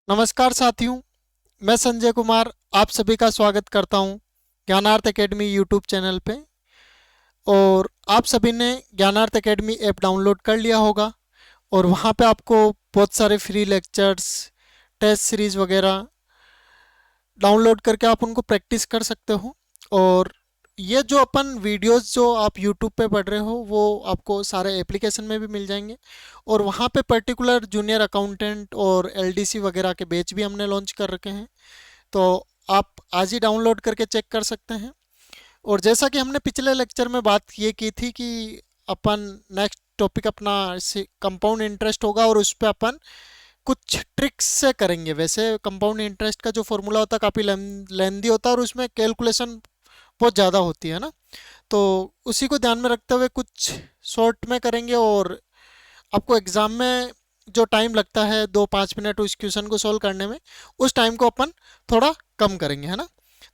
नमस्कार साथियों, मैं संजय कुमार आप सभी का स्वागत करता हूं ज्ञानार्थ एकेडमी यूट्यूब चैनल पे। और आप सभी ने ज्ञानार्थ एकेडमी ऐप डाउनलोड कर लिया होगा और वहां पे आपको बहुत सारे फ्री लेक्चर्स, टेस्ट सीरीज वगैरह डाउनलोड करके आप उनको प्रैक्टिस कर सकते हो। और ये जो अपन वीडियोस जो आप यूट्यूब पे पढ़ रहे हो वो आपको सारे एप्लीकेशन में भी मिल जाएंगे। और वहाँ पे पर्टिकुलर जूनियर अकाउंटेंट और एलडीसी वगैरह के बैच भी हमने लॉन्च कर रखे हैं, तो आप आज ही डाउनलोड करके चेक कर सकते हैं। और जैसा कि हमने पिछले लेक्चर में बात ये की थी कि अपन नेक्स्ट टॉपिक अपना कंपाउंड इंटरेस्ट होगा और उस पर अपन कुछ ट्रिक्स से करेंगे। वैसे कंपाउंड इंटरेस्ट का जो फॉर्मूला होता है काफ़ी लेंदी होता है और उसमें कैलकुलेशन बहुत ज़्यादा होती है ना, तो उसी को ध्यान में रखते हुए कुछ शॉर्ट में करेंगे। और आपको एग्ज़ाम में जो टाइम लगता है 2-5 मिनट उस क्वेश्चन को सॉल्व करने में, उस टाइम को अपन थोड़ा कम करेंगे, है ना।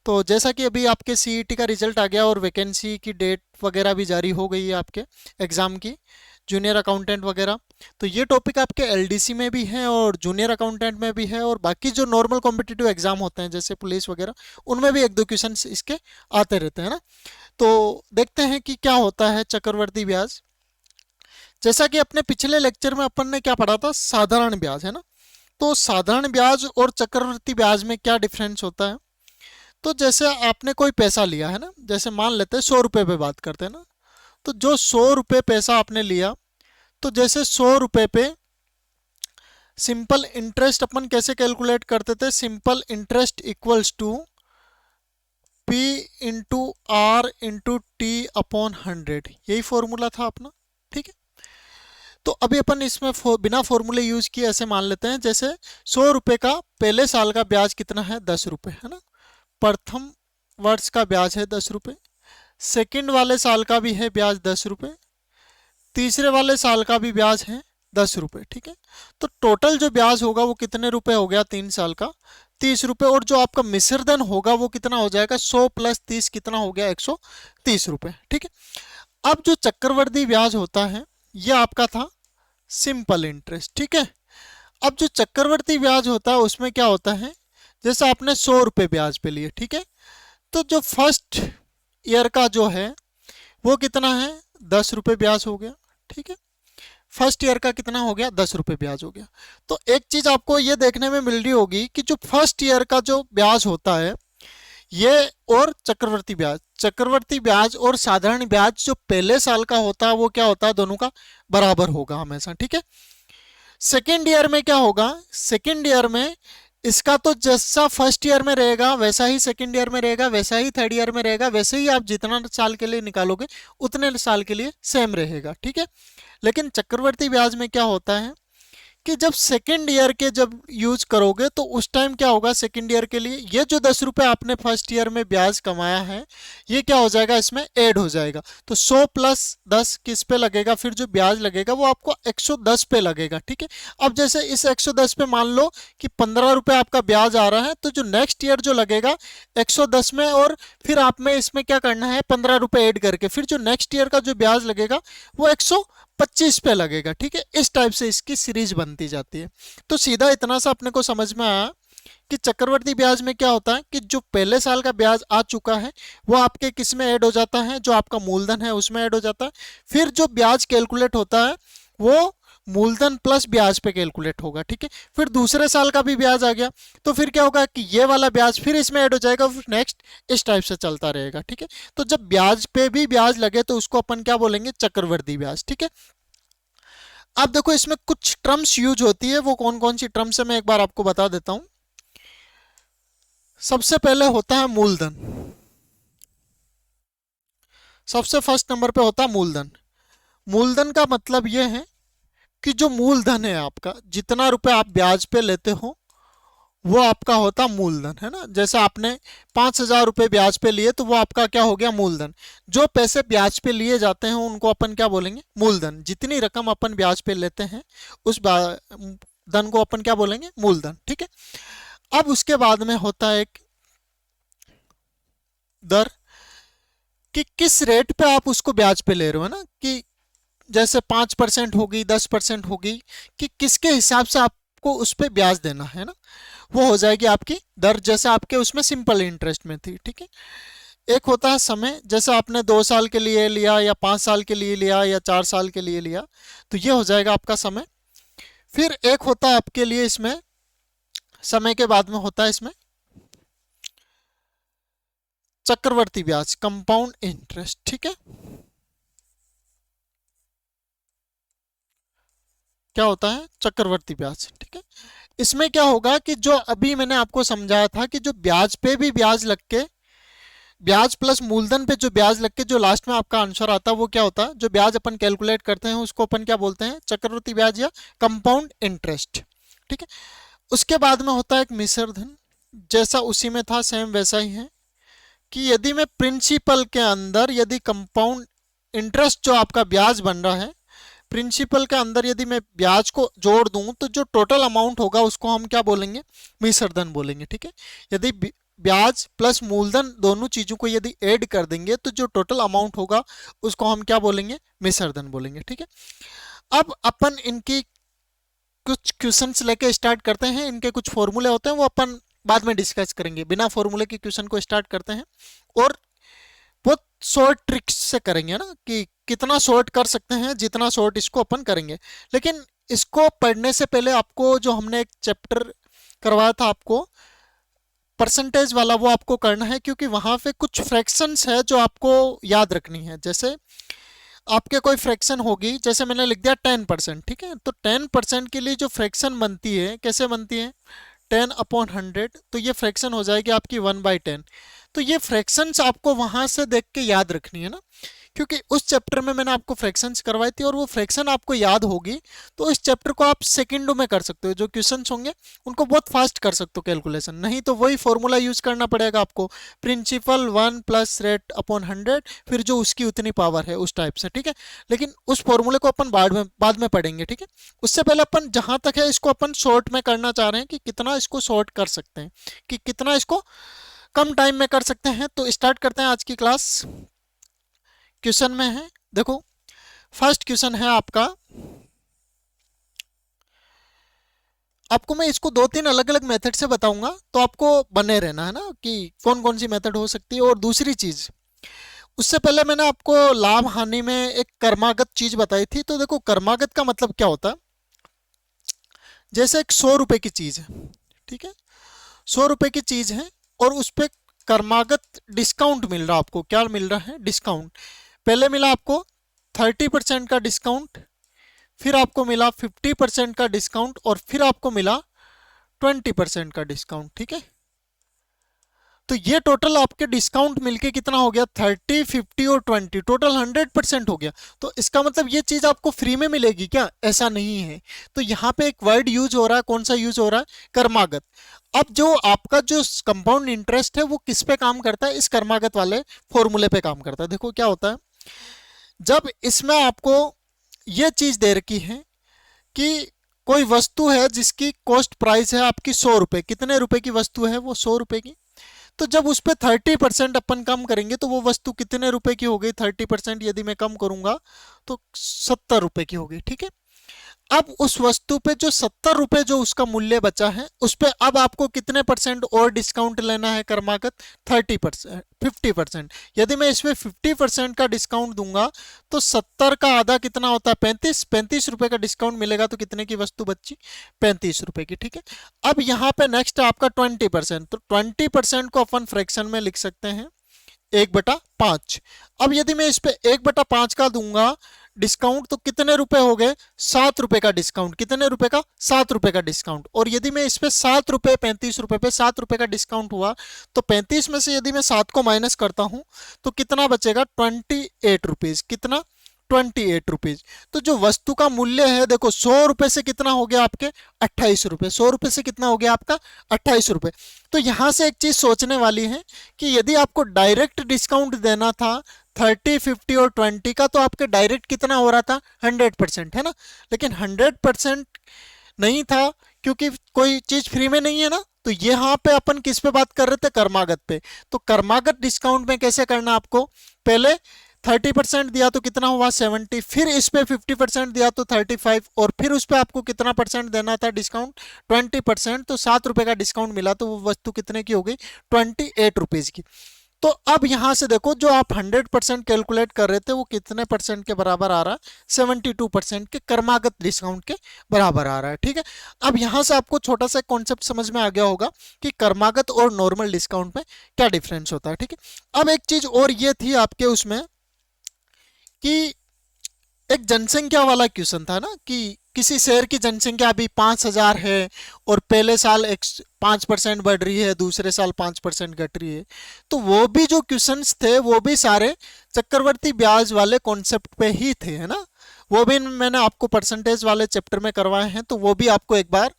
तो जैसा कि अभी आपके सीईटी का रिजल्ट आ गया और वैकेंसी की डेट वगैरह भी जारी हो गई है आपके एग्ज़ाम की, जूनियर अकाउंटेंट वगैरह। तो ये टॉपिक आपके एलडीसी में भी है और जूनियर अकाउंटेंट में भी है, और बाकी जो नॉर्मल कॉम्पिटिटिव एग्जाम होते हैं जैसे पुलिस वगैरह, उनमें भी एक दो क्वेश्चन इसके आते रहते हैं ना। तो देखते हैं कि क्या होता है चक्रवर्ती ब्याज। जैसा कि अपने पिछले लेक्चर में अपन ने क्या पढ़ा था, साधारण ब्याज, है ना। तो साधारण ब्याज और चक्रवर्ती ब्याज में क्या डिफरेंस होता है। तो जैसे आपने कोई पैसा लिया है ना, जैसे मान लेते हैं 100 रुपये पे बात करते हैं ना। तो जो 100 रुपये पैसा आपने लिया, तो जैसे 100 रुपये पे सिंपल इंटरेस्ट अपन कैसे कैलकुलेट करते थे, simple interest equals to P into R into T upon 100, यही फॉर्मूला था अपना। ठीक है, तो अभी अपन इसमें बिना फॉर्मूले यूज किए ऐसे मान लेते हैं, जैसे 100 रुपये का पहले साल का ब्याज कितना है, 10 रुपये, है ना। प्रथम वर्ष का ब्याज है 10 रुपये, सेकंड वाले साल का भी है ब्याज 10 रुपये, तीसरे वाले साल का भी ब्याज है 10 रुपये। ठीक है, तो टोटल जो ब्याज होगा वो कितने रुपए हो गया, 3 साल का 30 रुपये। और जो आपका मिश्र धन होगा वो कितना हो जाएगा, 100 प्लस 30 कितना हो गया, 130 रुपये। ठीक है, अब जो चक्रवर्ती ब्याज होता है ये आपका था सिंपल इंटरेस्ट। ठीक है, अब जो चक्रवर्ती ब्याज होता है उसमें क्या होता है, जैसे आपने 100 रुपये ब्याज पे लिए, ठीक है, तो जो फर्स्ट ईयर का जो है वो कितना है, 10 रुपये ब्याज हो गया। ठीक है, फर्स्ट ईयर का कितना हो गया, 10 रुपये ब्याज हो गया। तो एक चीज आपको ये देखने में मिल रही होगी कि जो फर्स्ट ईयर का जो ब्याज होता है ये, और चक्रवर्ती ब्याज और साधारण ब्याज जो पहले साल का होता है वो क्या होता है, दोनों का बराबर होगा हमेशा। ठीक है, सेकेंड ईयर में क्या होगा, सेकेंड ईयर में इसका तो जैसा फर्स्ट ईयर में रहेगा वैसा ही सेकेंड ईयर में रहेगा, वैसा ही थर्ड ईयर में रहेगा, वैसे ही आप जितना साल के लिए निकालोगे उतने साल के लिए सेम रहेगा। ठीक है, लेकिन चक्रवर्ती ब्याज में क्या होता है कि जब सेकेंड ईयर के जब यूज करोगे तो उस टाइम क्या होगा, सेकेंड ईयर के लिए ये जो 10 रुपये आपने फर्स्ट ईयर में ब्याज कमाया है ये क्या हो जाएगा, इसमें ऐड हो जाएगा। तो 100 प्लस 10 किस पे लगेगा, फिर जो ब्याज लगेगा वो आपको 110 पे लगेगा। ठीक है, अब जैसे इस 110 पे मान लो कि 15 रुपये आपका ब्याज आ रहा है, तो जो नेक्स्ट ईयर जो लगेगा 110 में, और फिर आप में इसमें क्या करना है, 15 रुपये ऐड करके फिर जो नेक्स्ट ईयर का जो ब्याज लगेगा वो 125 पे लगेगा। ठीक है, इस टाइप से इसकी सीरीज बनती जाती है। तो सीधा इतना सा अपने को समझ में आया कि चक्रवर्ती ब्याज में क्या होता है कि जो पहले साल का ब्याज आ चुका है वो आपके किस में ऐड हो जाता है, जो आपका मूलधन है उसमें ऐड हो जाता है। फिर जो ब्याज कैलकुलेट होता है वो मूलधन प्लस ब्याज पे कैलकुलेट होगा। ठीक है, फिर दूसरे साल का भी ब्याज आ गया तो फिर क्या होगा कि ये वाला ब्याज फिर इसमें ऐड हो जाएगा, फिर नेक्स्ट इस टाइप से चलता रहेगा। ठीक है, तो जब ब्याज पे भी ब्याज लगे तो उसको अपन क्या बोलेंगे, चक्रवर्ती ब्याज। ठीक है, अब देखो इसमें कुछ टर्म्स यूज होती है, वो कौन कौन सी टर्म्स है मैं एक बार आपको बता देता हूं। सबसे पहले होता है मूलधन, सबसे फर्स्ट नंबर पे होता है मूलधन। मूलधन का मतलब यह है कि जो मूलधन है आपका, जितना रुपए आप ब्याज पे लेते हो वो आपका होता मूलधन, है ना। जैसे आपने 5,000 रुपये ब्याज पे लिए तो वो आपका क्या हो गया, मूलधन। जो पैसे ब्याज पे लिए जाते हैं उनको अपन क्या बोलेंगे, मूलधन। जितनी रकम अपन ब्याज पे लेते हैं उस धन को अपन क्या बोलेंगे, मूलधन। ठीक है, अब उसके बाद में होता है एक दर, कि किस रेट पे आप उसको ब्याज पे ले रहे हो, है ना। कि जैसे 5% होगी, 10% होगी, कि किसके हिसाब से आप आपको उस पर ब्याज देना है ना, वो हो जाएगी आपकी दर, जैसे आपके उसमें सिंपल इंटरेस्ट में थी। ठीक है, एक होता है समय, जैसे आपने 2 साल के लिए लिया या 5 साल के लिए लिया या 4 साल के लिए लिया, तो ये हो जाएगा आपका समय। फिर एक होता है आपके लिए इसमें समय के बाद में होता है इसमें चक्रवर्ती ब्याज, कंपाउंड इंटरेस्ट। ठीक है, क्या होता है चक्रवर्ती ब्याज। ठीक है, इसमें क्या होगा कि जो अभी मैंने आपको समझाया था कि जो ब्याज पे भी ब्याज लग के, ब्याज प्लस मूलधन पे जो ब्याज लग के जो लास्ट में आपका आंसर आता है वो क्या होता है, जो ब्याज अपन कैलकुलेट करते हैं उसको अपन क्या बोलते हैं, चक्रवर्ती ब्याज या कंपाउंड इंटरेस्ट। ठीक है, उसके बाद में होता है एक मिश्र धन, जैसा उसी में था सेम वैसा ही है कि यदि मैं प्रिंसिपल के अंदर यदि कंपाउंड इंटरेस्ट जो आपका ब्याज बन रहा है, प्रिंसिपल के अंदर यदि मैं ब्याज को जोड़ दूं तो जो टोटल अमाउंट होगा उसको हम क्या बोलेंगे, मिश्र धन बोलेंगे। ठीक है, यदि ब्याज प्लस मूलधन दोनों चीजों को यदि ऐड कर देंगे तो जो टोटल अमाउंट होगा उसको हम क्या बोलेंगे, मिश्र धन बोलेंगे। ठीक है, अब अपन इनकी कुछ क्वेश्चंस लेके स्टार्ट करते हैं, इनके कुछ फॉर्मूले होते हैं वो अपन बाद में डिस्कस करेंगे। बिना फॉर्मूले के क्वेश्चन को स्टार्ट करते हैं और बहुत शॉर्ट ट्रिक्स से करेंगे ना, कि कितना शॉर्ट कर सकते हैं, जितना शॉर्ट इसको अपन करेंगे। लेकिन इसको पढ़ने से पहले आपको जो हमने एक चैप्टर करवाया था आपको परसेंटेज वाला, वो आपको करना है, क्योंकि वहां पे कुछ फ्रैक्शंस है जो आपको याद रखनी है। जैसे आपके कोई फ्रैक्शन होगी, जैसे मैंने लिख दिया 10%। ठीक है, तो 10% के लिए जो फ्रैक्शन बनती है कैसे बनती है, 10/100, तो ये फ्रैक्शन हो जाएगी आपकी 1/10। तो ये फ्रैक्शंस आपको वहां से देख के याद रखनी है ना, क्योंकि उस चैप्टर में मैंने आपको फ्रैक्शंस करवाई थी और वो फ्रैक्शन आपको याद होगी, तो इस चैप्टर को आप सेकंडों में कर सकते हो। जो क्वेश्चंस होंगे उनको बहुत फास्ट कर सकते हो कैलकुलेशन, नहीं तो वही फॉर्मूला यूज करना पड़ेगा आपको, प्रिंसिपल 1 प्लस रेट अपॉन 100, फिर जो उसकी उतनी पावर है उस टाइप से। ठीक है, लेकिन उस फॉर्मूले को अपन बाद में पढ़ेंगे। ठीक है, उससे पहले अपन जहां तक है इसको अपन शॉर्ट में करना चाह रहे हैं कि कितना इसको शॉर्ट कर सकते हैं, कि कितना इसको कम टाइम में कर सकते हैं। तो स्टार्ट करते हैं आज की क्लास। क्वेश्चन में है, देखो फर्स्ट क्वेश्चन है आपका, आपको मैं इसको 2-3 अलग अलग मेथड से बताऊंगा, तो आपको बने रहना है ना कि कौन कौन सी मेथड हो सकती है। और दूसरी चीज, उससे पहले मैंने आपको लाभ हानि में एक कर्मागत चीज बताई थी। तो देखो कर्मागत का मतलब क्या होता है, जैसे एक 100 रुपए की चीज है। ठीक है, 100 रुपए की चीज है और उस पर कर्मागत डिस्काउंट मिल रहा है आपको। क्या मिल रहा है, डिस्काउंट। पहले मिला आपको 30% का डिस्काउंट, फिर आपको मिला 50% का डिस्काउंट और फिर आपको मिला 20% का डिस्काउंट। ठीक है, तो ये टोटल आपके डिस्काउंट मिलके कितना हो गया, 30, 50 और 20, टोटल 100% हो गया। तो इसका मतलब ये चीज आपको फ्री में मिलेगी क्या, ऐसा नहीं है। तो यहाँ पे एक वर्ड यूज हो रहा है, कौन सा यूज हो रहा है, कर्मागत। अब जो आपका जो कंपाउंड इंटरेस्ट है वो किस पे काम करता है, इस कर्मागत वाले फॉर्मूले पे काम करता है। देखो क्या होता है, जब इसमें आपको ये चीज दे रखी है कि कोई वस्तु है जिसकी कॉस्ट प्राइस है आपकी 100 रुपए, कितने रुपए की वस्तु है वो, 100 रुपए की। तो जब उस पर 30% अपन कम करेंगे तो वो वस्तु कितने रुपए की हो गई, 30% यदि मैं कम करूंगा तो 70 रुपए की होगी। ठीक है, अब उस वस्तु पे जो 70 रुपए जो उसका मूल्य बचा है उस पे अब आपको कितने परसेंट और डिस्काउंट लेना है, कर्मागत 30%, 50%। यदि मैं इसमें 50% का डिस्काउंट दूंगा तो 70 का आधा कितना होता है, 35 रुपए का डिस्काउंट मिलेगा तो कितने की वस्तु बची, 35 रुपए की। ठीक है, अब यहाँ पे नेक्स्ट आपका 20%, तो 20% को अपन फ्रैक्शन में लिख सकते हैं 1/5। अब यदि मैं इस पे 1/5 का दूंगा डिस्काउंट तो कितने रुपए हो गए, 7 रुपए का डिस्काउंट, कितने रुपए का, 7 रुपए का डिस्काउंट। और यदि मैं इस पे 7 रुपए, 35 रुपए पे 7 रुपए का डिस्काउंट हुआ तो 35 में से यदि मैं 7 को माइनस करता हूं तो कितना बचेगा, 28 रुपीज। कितना, 28 रुपीज। तो जो वस्तु का मूल्य है देखो 100 रुपए से कितना हो गया आपके, 28 रुपए। 100 रुपए से कितना हो गया आपका, 28 रुपए। तो यहां से एक चीज सोचने वाली है कि यदि आपको डायरेक्ट डिस्काउंट देना था 30, 50 और 20 का, तो आपके डायरेक्ट कितना हो रहा था, 100%, है ना। लेकिन 100% नहीं था क्योंकि कोई चीज फ्री में नहीं है ना। तो यहाँ पे अपन किस पे बात कर रहे थे, कर्मागत पे। तो कर्मागत डिस्काउंट में कैसे करना आपको, पहले 30% दिया तो कितना हुआ 70, फिर इस पे 50% दिया तो 35, और फिर उस पे आपको कितना परसेंट देना था डिस्काउंट 20%, तो 7 रुपए का डिस्काउंट मिला तो वो वस्तु कितने की हो गई 28 रुपीज़ की। तो अब यहां से देखो जो आप 100% कैलकुलेट कर रहे थे वो कितने परसेंट के बराबर आ रहा है 72% के क्रमागत डिस्काउंट के बराबर आ रहा है। ठीक है, अब यहां से आपको छोटा सा कॉन्सेप्ट समझ में आ गया होगा कि क्रमागत और नॉर्मल डिस्काउंट में क्या डिफरेंस होता है। ठीक है, अब एक चीज और ये थी आपके उसमें कि एक जनसंख्या वाला क्वेश्चन था ना कि किसी शहर की जनसंख्या अभी 5,000 है और पहले साल 5% बढ़ रही है, दूसरे साल 5% घट रही है। तो वो भी जो क्वेश्चंस थे वो भी सारे चक्रवर्ती ब्याज वाले कॉन्सेप्ट पे ही थे, है ना। वो भी मैंने आपको परसेंटेज वाले चैप्टर में करवाए हैं, तो वो भी आपको एक बार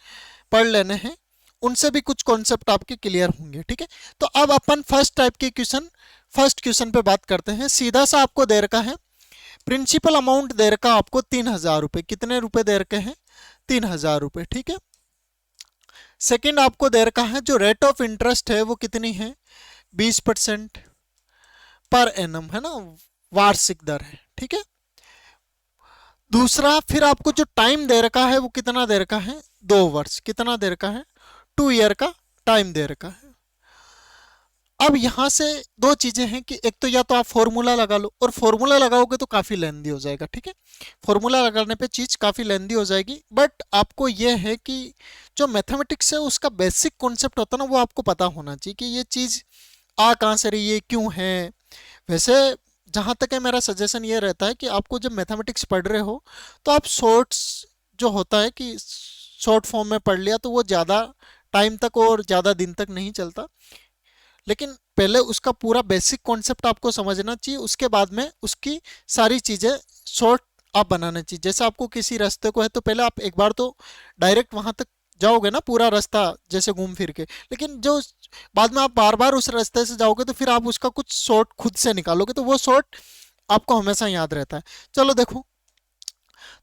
पढ़ लेने हैं, उनसे भी कुछ कॉन्सेप्ट आपके क्लियर होंगे। ठीक है, तो अब अपन फर्स्ट टाइप के क्वेश्चन, फर्स्ट क्वेश्चन पे बात करते हैं। सीधा सा आपको दे रखा है प्रिंसिपल अमाउंट दे रखा आपको 3,000 रुपए। कितने रुपए दे रखे हैं 3,000 रुपए। ठीक है, सेकंड आपको दे रखा है जो रेट ऑफ इंटरेस्ट है वो कितनी है 20% पर एनम, है ना, वार्षिक दर है। ठीक है, दूसरा फिर आपको जो टाइम दे रखा है वो कितना दे रखा है 2 वर्ष। कितना दे रखा है 2 ईयर का टाइम दे रखा है। अब यहां से दो चीजें हैं कि एक तो या तो आप फॉर्मूला लगा लो, और फॉर्मूला लगाओगे तो काफी लेंदी हो जाएगा। ठीक है, फॉर्मूला लगाने पे चीज काफी लेंदी हो जाएगी, बट आपको यह है कि जो मैथमेटिक्स है उसका बेसिक कॉन्सेप्ट होता है ना वो आपको पता होना चाहिए कि ये चीज आ कहाँ से रही है, क्यों है। वैसे जहां तक है मेरा सजेशन ये रहता है कि आपको जब मैथमेटिक्स पढ़ रहे हो तो आप शॉर्ट्स जो होता है कि शॉर्ट फॉर्म में पढ़ लिया तो वो ज़्यादा टाइम तक और ज़्यादा दिन तक नहीं चलता, लेकिन पहले उसका पूरा बेसिक कॉन्सेप्ट आपको समझना चाहिए, उसके बाद में उसकी सारी चीज़ें शॉर्ट आप बनाना चाहिए। जैसे आपको किसी रास्ते को है तो पहले आप एक बार तो डायरेक्ट वहां तक जाओगे ना पूरा रास्ता जैसे घूम फिर के, लेकिन जो बाद में आप बार बार उस रास्ते से जाओगे तो फिर आप उसका कुछ शॉर्ट खुद से निकालोगे तो वो शॉर्ट आपको हमेशा याद रहता है। चलो देखो,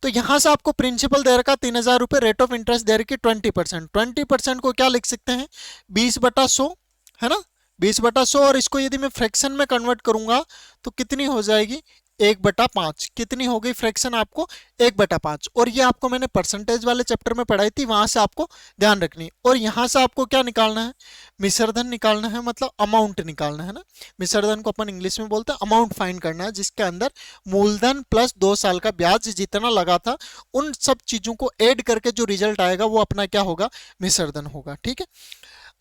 तो यहां से आपको प्रिंसिपल दे रखा 3,000 रुपये, रेट ऑफ इंटरेस्ट दे रखी 20%। 20% को क्या लिख सकते हैं 20/100, है ना, 20/100, और इसको यदि मैं फ्रैक्शन में कन्वर्ट करूंगा तो कितनी हो जाएगी 1/5। कितनी हो गई फ्रैक्शन आपको 1/5, और ये आपको मैंने परसेंटेज वाले चैप्टर में पढ़ाई थी, वहां से आपको ध्यान रखनी। और यहां से आपको क्या निकालना है मिश्रधन निकालना है, मतलब अमाउंट निकालना है ना। मिश्रधन को अपन इंग्लिश में बोलते हैं, अमाउंट फाइंड करना है जिसके अंदर मूलधन प्लस 2 साल का ब्याज जितना लगा था उन सब चीजों को ऐड करके जो रिजल्ट आएगा वो अपना क्या होगा मिश्रधन होगा। ठीक है,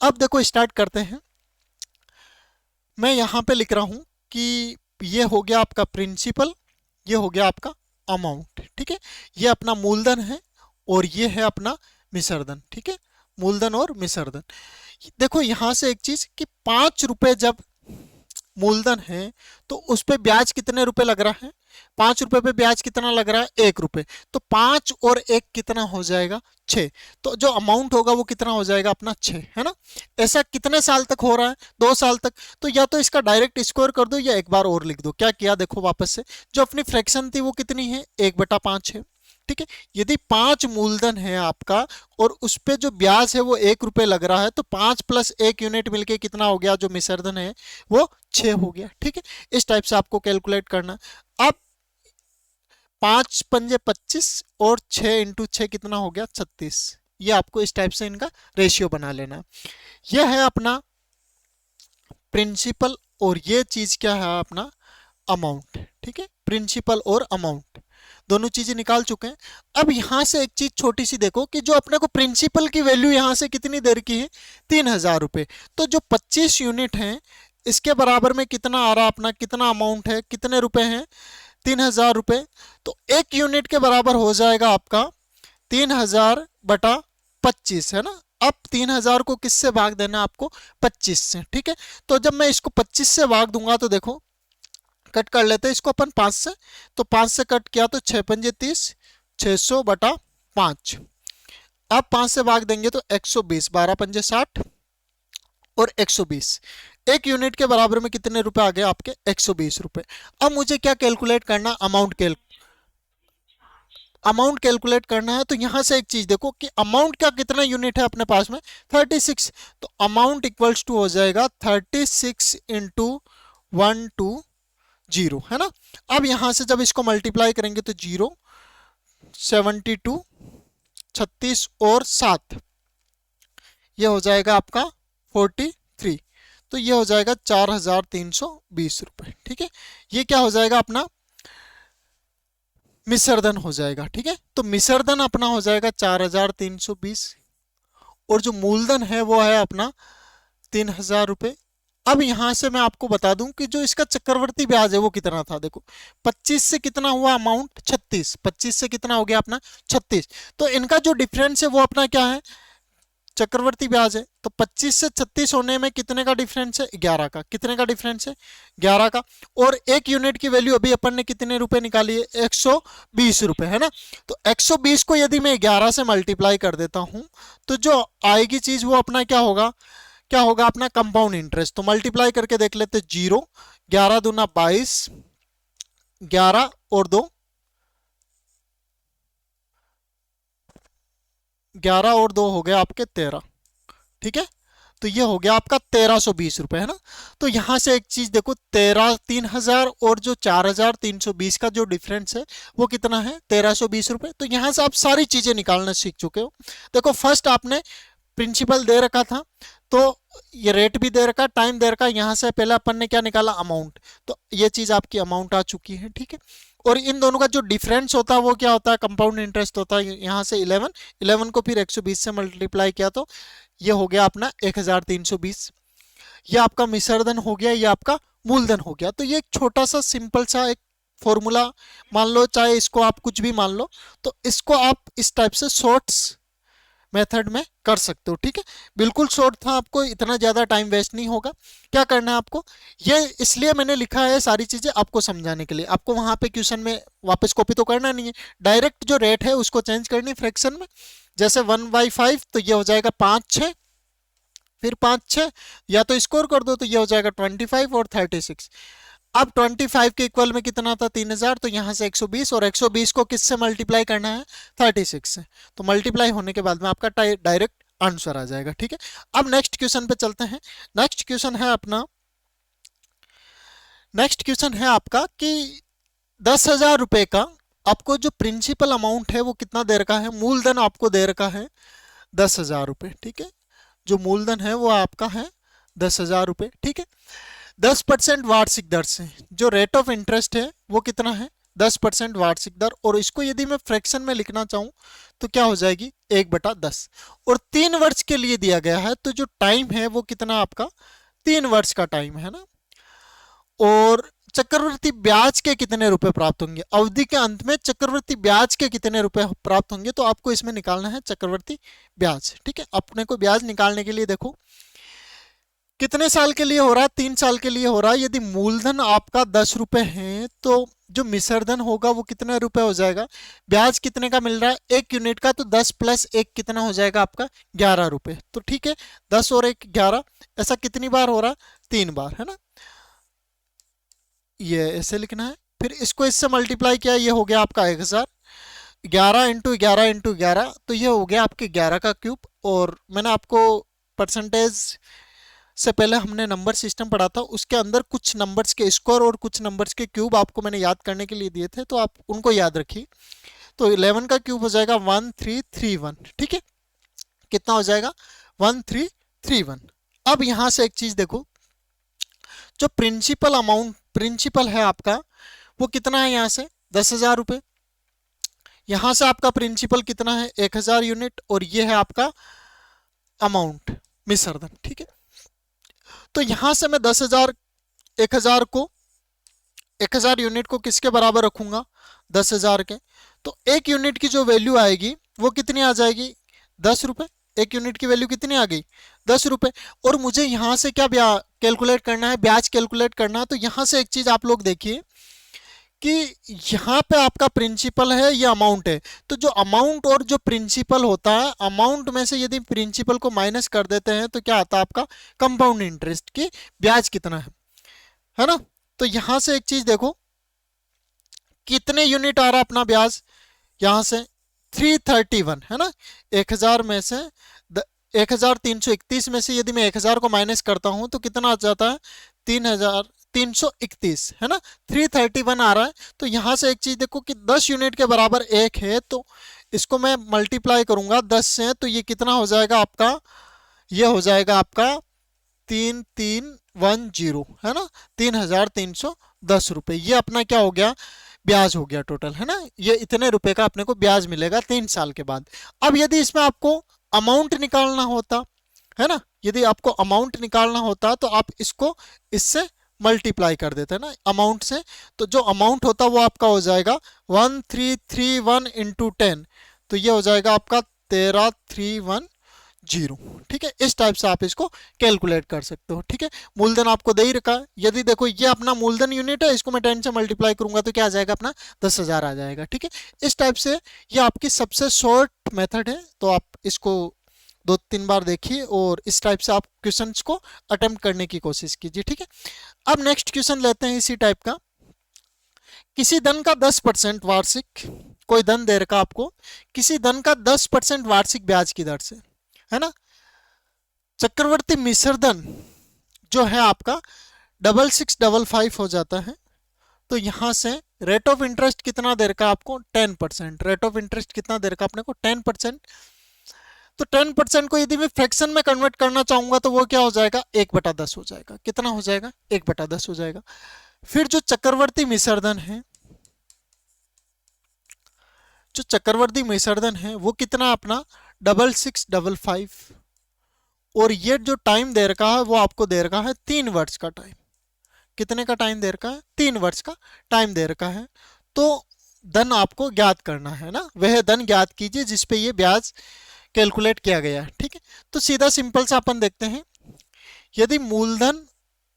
अब देखो स्टार्ट करते हैं। मैं यहाँ पे लिख रहा हूँ कि ये हो गया आपका प्रिंसिपल, ये हो गया आपका अमाउंट। ठीक है, ये अपना मूलधन है और ये है अपना मिश्रधन। ठीक है, मूलधन और मिश्रधन। देखो यहाँ से एक चीज कि 5 रुपए जब मूलधन है तो उस पे ब्याज कितने रुपए लग रहा है 5 रुपए पे ब्याज कितना लग रहा है 1 रुपए, तो 5 और 1 कितना हो जाएगा 6, तो जो अमाउंट होगा वो कितना हो जाएगा अपना 6, है ना। ऐसा कितने साल तक हो रहा है 2 साल तक, तो या तो इसका डायरेक्ट स्क्वायर कर दो या एक बार और लिख दो। क्या किया देखो वापस से, जो अपनी फ्रैक्शन थी वो कितनी है 1/5 है। ठीक है, यदि 5 मूलधन है आपका और उस पे जो ब्याज है वो 1 रुपए लग रहा है तो 5 + 1 यूनिट मिलके कितना हो गया जो मिश्रधन है वो 6 हो गया। ठीक है, इस टाइप से आपको कैलकुलेट करना। अब 5 पंजे 25 और 6 × 6 कितना हो गया 36। ये आपको इस टाइप से इनका रेशियो बना लेना। यह है अपना प्रिंसिपल और ये चीज क्या है अपना अमाउंट। ठीक है, प्रिंसिपल और अमाउंट दोनों चीजें निकाल चुके हैं। अब यहां से एक चीज छोटी सी देखो कि जो अपने को प्रिंसिपल की वैल्यू यहां से कितनी देर की है 3,000 रुपए, तो जो 25 यूनिट हैं इसके बराबर में कितना आ रहा अपना, कितना अमाउंट है, कितने रुपए हैं 3,000 रुपए, तो 1 यूनिट के बराबर हो जाएगा आपका 3,000/25, है ना। अब 3,000 को किससे भाग देना आपको 25 से। ठीक है, तो जब मैं इसको 25 से भाग दूंगा तो देखो कट कर लेते हैं इसको अपन 5 से, तो 5 से कट किया तो 6 पंजे 30, 600/5। अब 5 से भाग देंगे तो 120, 12 पंजे 60 और 120, 1 यूनिट के बराबर में कितने रुपए आ गए आपके 120 रुपए। अब मुझे क्या कैलकुलेट करना अमाउंट कैलकुलेट करना है, तो यहां से एक चीज देखो कि अमाउंट का कितना यूनिट है अपने पास में 36, तो अमाउंट इक्वल्स टू हो जाएगा 36 × 1 to जीरो, है ना। अब यहां से जब इसको मल्टीप्लाई करेंगे तो 0, 72, 36 और 7, ये हो जाएगा आपका 43। तो ये हो जाएगा 4320 रुपये, ठीक है। ये क्या हो जाएगा अपना मिश्रधन हो जाएगा, ठीक है। तो मिश्रधन अपना हो जाएगा 4320 और जो मूलधन है वो है अपना 3000 रुपये। अब यहां से मैं आपको बता दूं कि जो इसका चक्रवर्ती ब्याज है वो कितना था। देखो 25 से कितना हुआ अमाउंट, 36, 25 से कितना हो गया अपना 36। तो इनका जो डिफरेंस है वो अपना क्या है, चक्रवर्ती ब्याज है। तो 25 से 36 होने में कितने का डिफरेंस है, 11 का। कितने का डिफरेंस है, 11 का। और एक यूनिट की वैल्यू अभी अपन ने कितने रुपए निकाली है, 120 रुपए, है ना। तो 120 को यदि मैं 11 से मल्टीप्लाई कर देता हूं तो जो आएगी चीज वो अपना क्या होगा, क्या होगा अपना कंपाउंड इंटरेस्ट। तो मल्टीप्लाई करके देख लेते, 0, 11 दूना 22, 11 और 2, 11 और 2 हो गए आपके 13, ठीक है। तो ये हो गया आपका 1320 रुपए, है ना। तो यहां से एक चीज देखो, 3000 और जो 4320 का जो डिफरेंस है वो कितना है, 1320 रुपए। तो यहां से आप सारी चीजें निकालना सीख चुके हो। देखो फर्स्ट आपने प्रिंसिपल दे रखा था तो ये रेट भी दे रखा, टाइम दे रखा। यहाँ से पहले अपन ने क्या निकाला, अमाउंट। तो ये चीज आपकी अमाउंट आ चुकी है, ठीक है। और इन दोनों का जो डिफरेंस होता है वो क्या होता है, कंपाउंड इंटरेस्ट होता है। यहाँ से 11, 11 को फिर 120 से मल्टीप्लाई किया तो ये हो गया अपना 1320। ये आपका मिश्रधन हो गया, ये आपका मूलधन हो गया। तो ये एक छोटा सा सिंपल सा एक फॉर्मूला मान लो, चाहे इसको आप कुछ भी मान लो, तो इसको आप इस टाइप से शॉर्ट्स मेथड में कर सकते हो, ठीक है। बिल्कुल शॉर्ट था, आपको इतना ज़्यादा टाइम वेस्ट नहीं होगा। क्या करना है आपको, ये इसलिए मैंने लिखा है सारी चीज़ें आपको समझाने के लिए। आपको वहाँ पे क्वेश्चन में वापस कॉपी तो करना नहीं है, डायरेक्ट जो रेट है उसको चेंज करनी फ्रैक्शन में। जैसे 1/5 तो ये हो जाएगा 5/6, फिर 5/6 या तो स्कोर कर दो तो ये हो जाएगा 25 और 36। अब 25 के इक्वल में कितना था, 3000। तो यहाँ से 120 और 120 को किससे मल्टीप्लाई करना है, 36 से। तो मल्टीप्लाई होने के बाद में आपका डायरेक्ट आंसर आ जाएगा, ठीक है। अब नेक्स्ट क्वेश्चन पे चलते हैं। नेक्स्ट क्वेश्चन है अपना, नेक्स्ट क्वेश्चन है आपका कि 10,000 रुपए का आपको जो प्रिंसिपल अमाउंट है वो कितना दे रखा है, मूलधन आपको दे रखा है 10,000 रुपए, ठीक है। जो मूलधन है वो आपका है 10,000 रुपए, ठीक है। 10% वार्षिक दर से जो रेट ऑफ इंटरेस्ट है वो कितना है, 10% वार्षिक दर। और इसको यदि मैं फ्रैक्शन में लिखना चाहूँ तो क्या हो जाएगी, 1/10। और 3 वर्ष के लिए दिया गया है, तो जो टाइम है वो कितना आपका 3 वर्ष का टाइम है ना। और चक्रवृद्धि ब्याज के कितने रुपए प्राप्त होंगे, अवधि के अंत में चक्रवृद्धि ब्याज के कितने रुपए प्राप्त होंगे। तो आपको इसमें निकालना है चक्रवृद्धि ब्याज, ठीक है। अपने को ब्याज निकालने के लिए देखो कितने साल के लिए हो रहा है, 3 साल के लिए हो रहा है। यदि मूलधन आपका 10 रुपए है तो जो मिश्रधन होगा वो कितने रुपए हो जाएगा, ब्याज कितने का मिल रहा है, 1 यूनिट का। तो 10 + 1 कितना हो जाएगा आपका 11 रुपए। तो ठीक है, 10 और 1 11, ऐसा कितनी बार हो रहा है, 3 बार, है ना। ये ऐसे लिखना है। फिर इसको इससे मल्टीप्लाई किया, ये हो गया आपका 1000। 11 × 11 × 11 तो ये हो गया आपके 11 का क्यूब। और मैंने आपको परसेंटेज से पहले हमने नंबर सिस्टम पढ़ा था, उसके अंदर कुछ नंबर्स के स्क्वायर और कुछ नंबर्स के क्यूब आपको मैंने याद करने के लिए दिए थे, तो आप उनको याद रखिए। तो 11 का क्यूब हो जाएगा 1331, ठीक है। कितना हो जाएगा 1331। अब यहां से एक चीज देखो, जो प्रिंसिपल अमाउंट प्रिंसिपल है आपका वो कितना है, यहाँ से 10,000 रुपये। यहां से आपका प्रिंसिपल कितना है, 1000 यूनिट। और ये है आपका अमाउंट मिश्रधन, ठीक है। तो यहां से मैं 10,000 1000 यूनिट को किसके बराबर रखूंगा, 10,000 के। तो 1 यूनिट की जो वैल्यू आएगी वो कितनी आ जाएगी, 10 रुपए। 1 यूनिट की वैल्यू कितनी आ गई, 10 रुपए। और मुझे यहां से क्या कैलकुलेट करना है, ब्याज कैलकुलेट करना है। तो यहां से एक चीज आप लोग देखिए कि यहाँ पे आपका प्रिंसिपल है, ये अमाउंट है। तो जो अमाउंट और जो प्रिंसिपल होता है, अमाउंट में से यदि प्रिंसिपल को माइनस कर देते हैं तो क्या आता है आपका कंपाउंड इंटरेस्ट की ब्याज कितना है ना। तो यहां से एक चीज देखो, कितने यूनिट आ रहा अपना ब्याज, यहां से 331 है ना। 1000 में से 1331 में से यदि मैं 1000 को माइनस करता हूं तो कितना आ जाता है, 331 है ना, 331 आ रहा है। तो यहाँ से एक चीज देखो कि 10 यूनिट के बराबर एक है, तो इसको मैं मल्टीप्लाई करूंगा 10 से, तो ये कितना हो जाएगा आपका, ये हो जाएगा आपका 3310 है ना, 3310 रुपये। ये अपना क्या हो गया, ब्याज हो गया टोटल, है ना। ये इतने रुपए का अपने को ब्याज मिलेगा 3 साल के बाद। अब यदि इसमें आपको अमाउंट निकालना होता है ना, यदि आपको अमाउंट निकालना होता तो आप इसको इससे मल्टीप्लाई कर देते हैं ना अमाउंट से, तो जो अमाउंट होता वो आपका हो जाएगा 1331 इंटू 10, तो ये हो जाएगा आपका 13310। ठीक है, इस टाइप से आप इसको कैलकुलेट कर सकते हो। ठीक है, मूलधन आपको दे ही रखा है, यदि देखो ये अपना मूलधन यूनिट है, इसको मैं 10 से मल्टीप्लाई करूंगा तो क्या आ जाएगा अपना 10,000 आ जाएगा। ठीक है, इस टाइप से ये आपकी सबसे शॉर्ट मेथड है, तो आप इसको 2-3 बार देखिए और इस टाइप से आप क्वेश्चंस को अटेम्प्ट करने की कोशिश कीजिए। ठीक है, अब नेक्स्ट क्वेश्चन लेते हैं इसी टाइप का। किसी धन का 10% वार्षिक, कोई धन दे रखा आपको, किसी धन का 10% वार्षिक ब्याज की दर से, है ना। चक्रवर्ती मिश्र धन जो है आपका 6655 हो जाता है, तो यहां से रेट ऑफ इंटरेस्ट कितना दे रखा आपको, 10%। रेट ऑफ इंटरेस्ट कितना दे रखा अपने को, 10%। तो 10% को यदि मैं फ्रैक्शन में कन्वर्ट करना चाहूंगा तो वो क्या हो जाएगा, 1/10 हो जाएगा। कितना हो जाएगा, 1/10 हो जाएगा। फिर जो चक्रवर्ती मिश्र धन है, जो चक्रवर्ती मिश्र धन है वो कितना अपना 6655, और ये जो टाइम दे रखा है वो आपको दे रखा है 3 वर्ष का टाइम। कितने का टाइम दे रखा है, 3 वर्ष का टाइम दे रखा है। तो धन आपको ज्ञात करना है ना, वह धन ज्ञात कीजिए जिसपे ये ब्याज कैलकुलेट किया गया है। ठीक है, तो सीधा सिंपल सा अपन देखते हैं। यदि मूलधन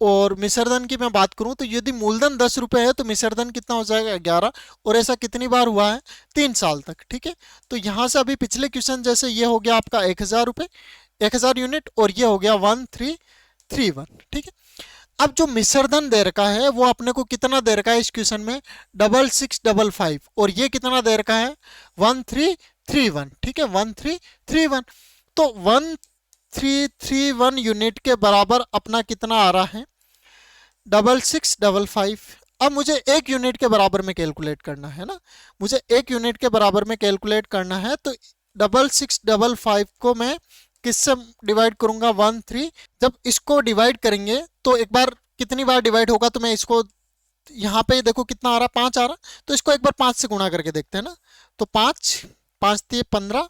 और मिश्रधन की मैं बात करूं तो यदि मूलधन 10 रुपए है तो मिश्रधन कितना हो जाएगा 11, और ऐसा कितनी बार हुआ है, 3 साल तक। ठीक है, तो यहां से अभी पिछले क्वेश्चन जैसे ये हो गया आपका 1000 रुपये, 1000 यूनिट, और ये हो गया 1331। ठीक है, अब जो मिश्रधन दे रखा है वो अपने को कितना दे रखा है इस क्वेश्चन में 6655, और ये कितना दे रखा है 1331। ठीक है, 1331, तो 1331 यूनिट के बराबर अपना कितना आ रहा है 6655। अब मुझे 1 यूनिट के बराबर में कैलकुलेट करना है ना, मुझे 1 यूनिट के बराबर में कैलकुलेट करना है, तो 6655 को मैं किससे डिवाइड करूंगा, 13। जब इसको डिवाइड करेंगे तो एक बार कितनी बार डिवाइड होगा, तो मैं इसको यहाँ पे देखो कितना आ रहा, 5 आ रहा, तो इसको एक बार 5 से गुणा करके देखते हैं ना। तो 5 5 3 15,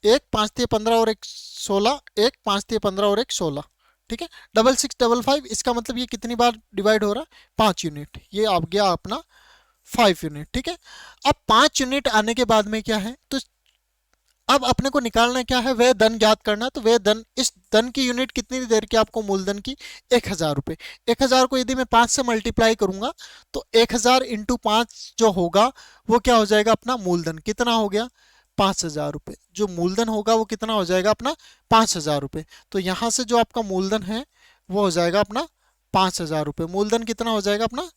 1 5 3 15 और 1 16, 1 5 3 15 और 1 16। ठीक है, 6655, इसका मतलब ये कितनी बार डिवाइड हो रहा है, 5 यूनिट। ये आ गया अपना 5 यूनिट। ठीक है, अब 5 यूनिट आने के बाद में क्या है, तो अब अपने को निकालना क्या है, वह धन ज्ञात करना। तो वह धन, इस धन की यूनिट कितनी देर की आपको, मूलधन की 1000 रुपये। 1000 को यदि मैं 5 से मल्टीप्लाई करूंगा तो 1000 इंटू 5 जो होगा वो क्या हो जाएगा अपना मूलधन, कितना हो गया 5000 रुपये। जो मूलधन होगा वो कितना हो जाएगा अपना 5000 रुपये। तो यहाँ से जो आपका मूलधन है वो हो जाएगा अपना 5000 रुपये। मूलधन कितना हो जाएगा अपना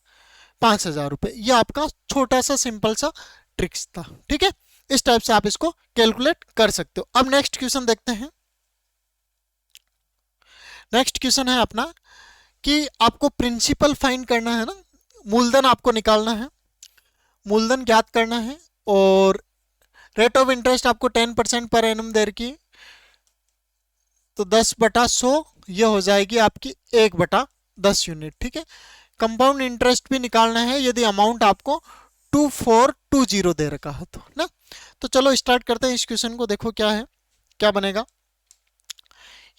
5000 रुपये। ये आपका छोटा सा सिंपल सा ट्रिक्स था। ठीक है, इस टाइप से आप इसको कैलकुलेट कर सकते हो। अब नेक्स्ट क्वेश्चन देखते हैं। नेक्स्ट क्वेश्चन है अपना कि आपको प्रिंसिपल फाइंड करना है ना, मूलधन आपको निकालना है, मूलधन ज्ञात करना है, और रेट ऑफ इंटरेस्ट आपको 10% पर एनम दे रखी है, तो 10/100 ये हो जाएगी आपकी 1/10 यूनिट। ठीक है, कंपाउंड इंटरेस्ट भी निकालना है यदि अमाउंट आपको 2420 दे रखा है तो ना। तो चलो स्टार्ट करते हैं इस क्वेश्चन को। देखो क्या है, क्या बनेगा।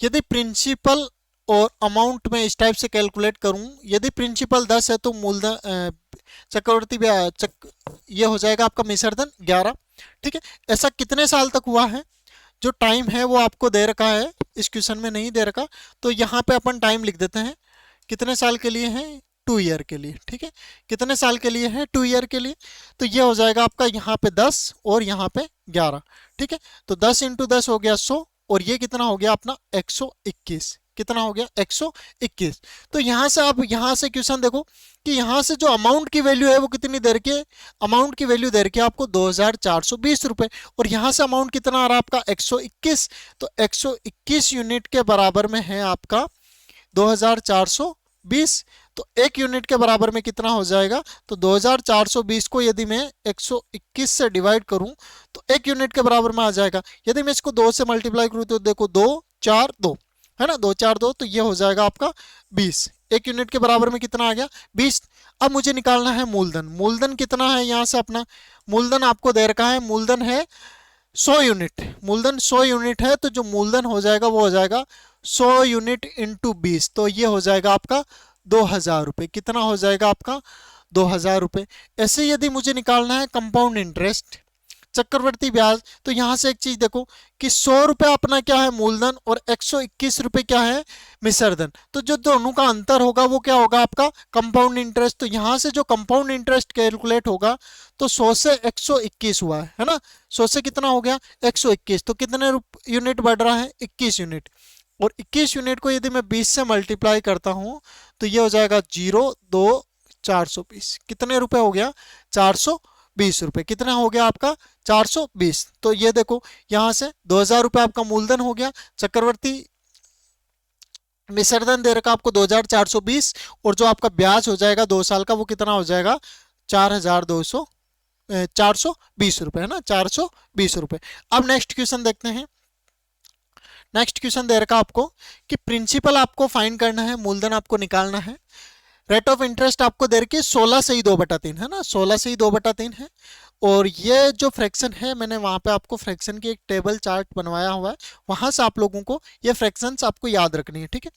यदि प्रिंसिपल और अमाउंट में इस टाइप से कैलकुलेट करूं, यदि प्रिंसिपल 10 है तो मूलधन चक्रवर्ती ये हो जाएगा आपका मिश्रधन 11। ठीक है, ऐसा कितने साल तक हुआ है, जो टाइम है वो आपको दे रखा है, इस क्वेश्चन में नहीं दे रखा, तो यहाँ पे अपन टाइम लिख देते हैं। कितने साल के लिए है, 2 ईयर के लिए। ठीक है, कितने साल के लिए है, 2 ईयर के लिए। तो ये हो जाएगा आपका यहाँ पे 10 और यहाँ पे 11। ठीक है, तो 10 इंटू 10 हो गया 100, और ये कितना हो गया अपना 121। कितना हो गया 121। तो यहाँ से आप यहाँ से क्वेश्चन देखो कि यहाँ से जो अमाउंट की वैल्यू है वो कितनी दे रखी है, अमाउंट की वैल्यू दे रखी है आपको 2420 रुपये, और यहाँ से अमाउंट कितना आ रहा है आपका 121। तो 121 यूनिट के बराबर में है आपका 2420। तो 1 यूनिट के बराबर में कितना हो जाएगा, तो 2420 को यदि मैं 121 से डिवाइड करूं तो 1 यूनिट के बराबर में आ जाएगा। यदि मैं इसको 2 से मल्टीप्लाई करूं तो देखो 2 4 2 है ना, 2 4 2, तो ये हो जाएगा आपका 20। 1 यूनिट के बराबर में कितना आ गया, 20। अब मुझे निकालना है मूलधन। मूलधन कितना है, यहाँ से अपना मूलधन आपको दे रखा है, मूलधन है 100 यूनिट। मूलधन 100 यूनिट है, तो जो मूलधन हो जाएगा वो हो जाएगा 100 यूनिट इंटू 20, तो ये हो जाएगा आपका 2000 रुपये। कितना हो जाएगा आपका 2000 रुपये। ऐसे यदि मुझे निकालना है कंपाउंड इंटरेस्ट, चक्रवर्ती ब्याज, तो यहां से एक चीज देखो कि 100 रुपये अपना क्या है मूलधन और 121 रुपये क्या है मिश्रधन, तो जो दोनों का अंतर होगा वो क्या होगा आपका कंपाउंड इंटरेस्ट। तो यहां से जो कंपाउंड इंटरेस्ट कैलकुलेट होगा तो 100 से 121 हुआ है ना, 100 से कितना हो गया 121, तो कितने यूनिट बढ़ रहा है 21 यूनिट। और 21 यूनिट को यदि मैं 20 से मल्टीप्लाई करता हूं तो ये हो जाएगा 0 2 420, कितने रुपए हो गया 420 रुपए। कितना हो गया आपका 420। तो ये देखो यहां से 2000 रुपए आपका मूलधन हो गया, चक्रवर्ती मिश्रधन दे रखा आपको 2420, और जो आपका ब्याज हो जाएगा 2 साल का वो कितना हो जाएगा 420 रुपए है ना, 420 रुपए। अब नेक्स्ट क्वेश्चन देखते हैं। नेक्स्ट क्वेश्चन दे रखा आपको कि प्रिंसिपल आपको फाइंड करना है, मूलधन आपको निकालना है, रेट ऑफ इंटरेस्ट आपको दे रखी है 16 से ही 2/3 है ना, 16 से ही 2/3 है। और ये जो फ्रैक्शन है मैंने वहां पे आपको फ्रैक्शन की एक टेबल चार्ट बनवाया हुआ है, वहां से आप लोगों को ये फ्रैक्शंस आपको याद रखनी है, ठीक है।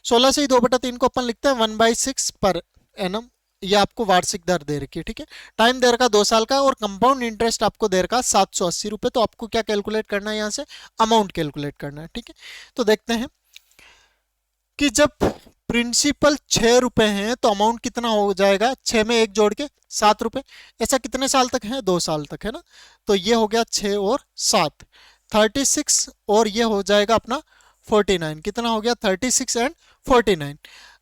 16 से ही 2/3 को अपन लिखते हैं 1/6 पर एनम, ये आपको वार्षिक दर दे रखी है, ठीक है। टाइम दे रखा 2 साल का, और कंपाउंड इंटरेस्ट आपको दे रखा 780 रुपये। तो आपको क्या कैलकुलेट करना है, यहाँ से अमाउंट कैलकुलेट करना है, ठीक है। तो देखते हैं कि जब प्रिंसिपल 6 रुपए हैं तो अमाउंट कितना हो जाएगा, 6 में 1 जोड़ के 7 रुपए। ऐसा कितने साल तक है, 2 साल तक है ना, तो ये हो गया 6 और 7 36, और ये हो जाएगा अपना 49। कितना हो गया 36 एंड 49।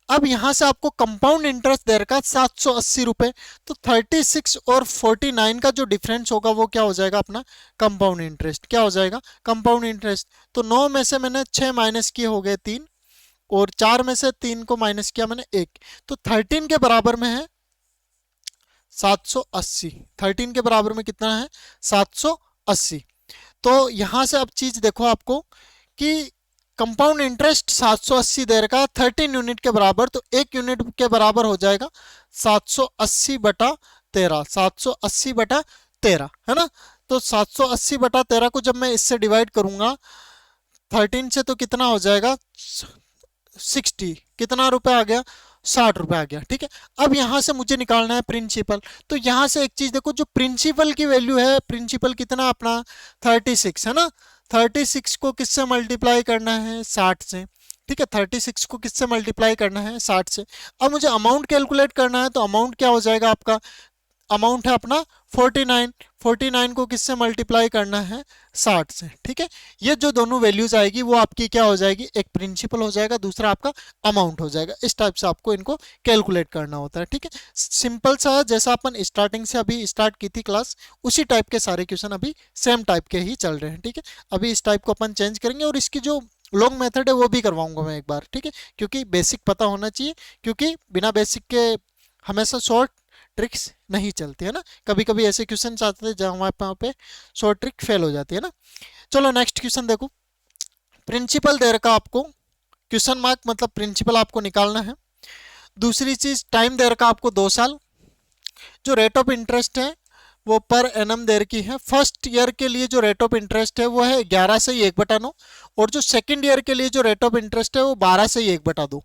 अब यहां से आपको कंपाउंड इंटरेस्ट दे रखा 780 रुपए, तो 36 और 49 का जो डिफरेंस होगा वो क्या हो जाएगा अपना कंपाउंड इंटरेस्ट। क्या हो जाएगा कंपाउंड इंटरेस्ट, तो 9 में से मैंने 6 माइनस किए हो गए 3, और 4 में से 3 को माइनस किया मैंने 1, तो 13 के बराबर में है 780। 13 के बराबर में कितना है 780। तो यहां से अब चीज देखो आपको कि कंपाउंड इंटरेस्ट 780 दे रखा 13 यूनिट के बराबर, तो 1 यूनिट के बराबर हो जाएगा 780/13, 780/13 है ना। तो 780/13 को जब मैं इससे डिवाइड करूंगा 13 से तो कितना हो जाएगा 60, कितना रुपए आ गया 60 रुपए आ गया, ठीक है। अब यहां से मुझे निकालना है प्रिंसिपल, तो यहां से एक चीज देखो, जो प्रिंसिपल की वैल्यू है, प्रिंसिपल कितना अपना 36 है ना, 36 को किससे मल्टीप्लाई करना है 60 से, ठीक है। 36 को किससे मल्टीप्लाई करना है 60 से। अब मुझे अमाउंट कैलकुलेट करना है, तो अमाउंट क्या हो जाएगा आपका, अमाउंट है अपना 49, 49 को किससे मल्टीप्लाई करना है 60 से, ठीक है। ये जो दोनों वैल्यूज आएगी वो आपकी क्या हो जाएगी, एक प्रिंसिपल हो जाएगा, दूसरा आपका अमाउंट हो जाएगा। इस टाइप से आपको इनको कैलकुलेट करना होता है, ठीक है। सिंपल सा, जैसा अपन स्टार्टिंग से अभी स्टार्ट की थी क्लास, उसी टाइप के सारे क्वेश्चन अभी सेम टाइप के ही चल रहे हैं, ठीक है। अभी इस टाइप को अपन चेंज करेंगे, और इसकी जो लॉन्ग मेथड है वो भी करवाऊंगा मैं एक बार, ठीक है, क्योंकि बेसिक पता होना चाहिए, क्योंकि बिना बेसिक के हमेशा शॉर्ट ट्रिक्स नहीं चलती है ना। कभी कभी ऐसे क्वेश्चन आते हैं जहाँ पे शॉर्ट ट्रिक फेल हो जाती है ना। चलो नेक्स्ट क्वेश्चन देखो। प्रिंसिपल दे रखा आपको, क्वेश्चन मार्क मतलब प्रिंसिपल आपको निकालना है। दूसरी चीज टाइम दे रखा आपको 2 साल। जो रेट ऑफ इंटरेस्ट है वो पर एनम दे रखी है। फर्स्ट ईयर के लिए जो रेट ऑफ इंटरेस्ट है वो है 11 से 1/9, और जो सेकेंड ईयर के लिए जो रेट ऑफ इंटरेस्ट है वो 12 से 1/2,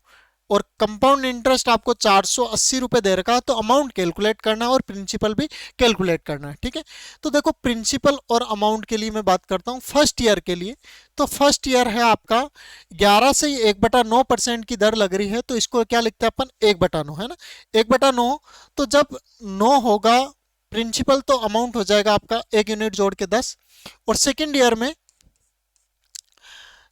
और कंपाउंड इंटरेस्ट आपको 480 रुपए दे रखा है। तो अमाउंट कैलकुलेट करना है और प्रिंसिपल भी कैलकुलेट करना है, ठीक है। तो देखो प्रिंसिपल और अमाउंट के लिए मैं बात करता हूँ फर्स्ट ईयर के लिए। तो फर्स्ट ईयर है आपका 11 से 1/9% की दर लग रही है, तो इसको क्या लिखते हैं अपन 1/9 है ना, 1/9। तो जब 9 होगा प्रिंसिपल तो अमाउंट हो जाएगा आपका 1 यूनिट जोड़ के 10, और सेकेंड ईयर में